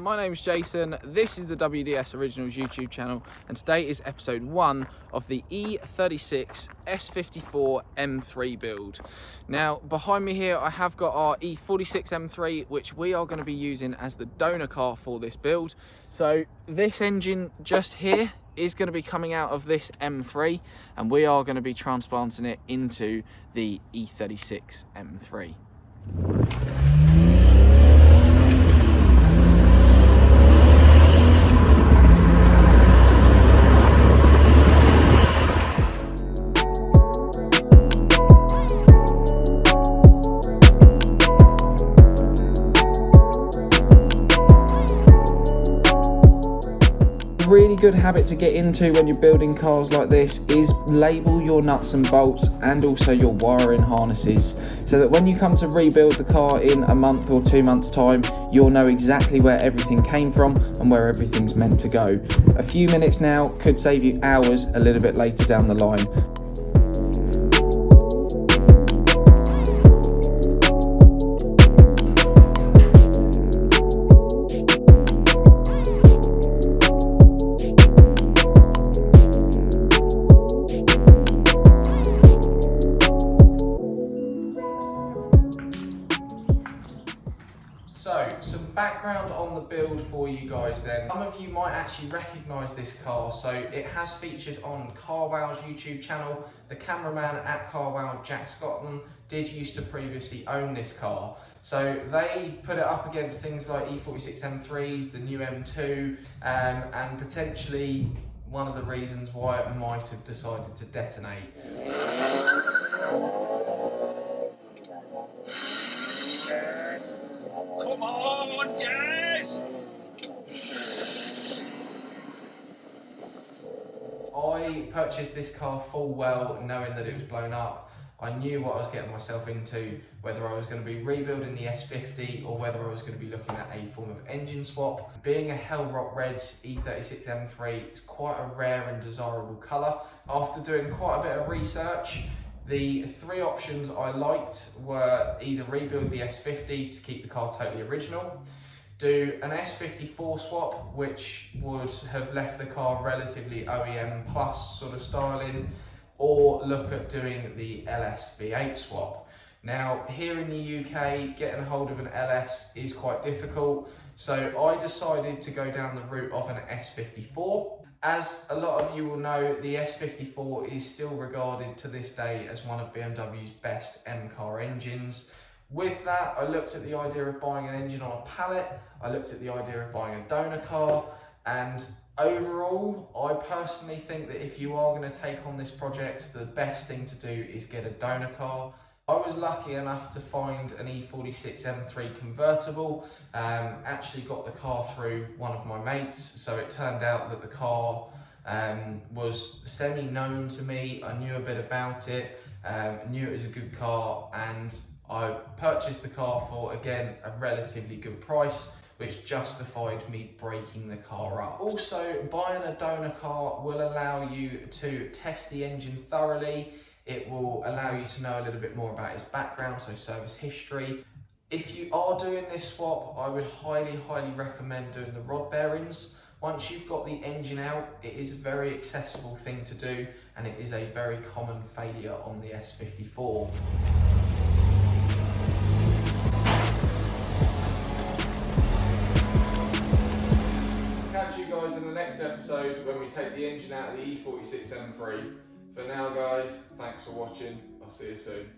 my name is Jason, this is the WDS Originals YouTube channel, and today is episode 1 of the E36 S54 M3 build. Now, behind me here I have got our E46 M3, which we are going to be using as the donor car for this build. So this engine just here is going to be coming out of this M3, and we are going to be transplanting it into the E36 M3. Really good habit to get into when you're building cars like this is label your nuts and bolts and also your wiring harnesses, so that when you come to rebuild the car in a month or 2 months time, you'll know exactly where everything came from and where everything's meant to go. A few minutes now could save you hours a little bit later down the line. So, some background on the build for you guys then. Some of you might actually recognise this car. So it has featured on Carwow's YouTube channel. The cameraman at Carwow, Jack Scotland, did used to previously own this car. So they put it up against things like E46 M3s, the new M2, and potentially one of the reasons why it might have decided to detonate. Come on, yes! I purchased this car full well knowing that it was blown up. I knew what I was getting myself into, whether I was going to be rebuilding the S50 or whether I was going to be looking at a form of engine swap. Being a Hellrot red E36 M3 is quite a rare and desirable colour. After doing quite a bit of research, the three options I liked were either rebuild the S50 to keep the car totally original, do an S54 swap, which would have left the car relatively OEM plus sort of styling, or look at doing the LS V8 swap. Now, here in the UK, getting a hold of an LS is quite difficult, so I decided to go down the route of an S54. As a lot of you will know, the S54 is still regarded to this day as one of BMW's best M-car engines. With that, I looked at the idea of buying an engine on a pallet, I looked at the idea of buying a donor car, and overall, I personally think that if you are going to take on this project, the best thing to do is get a donor car. I was lucky enough to find an E46 M3 convertible, actually got the car through one of my mates, so it turned out that the car was semi-known to me. I knew a bit about it, knew it was a good car, and I purchased the car for, again, a relatively good price, which justified me breaking the car up. Also, buying a donor car will allow you to test the engine thoroughly. It will allow you to know a little bit more about its background, so service history. If you are doing this swap, I would highly recommend doing the rod bearings. Once you've got the engine out, it is a very accessible thing to do, and it is a very common failure on the S54. Catch you guys in the next episode when we take the engine out of the E46 M3. For now guys, thanks for watching, I'll see you soon.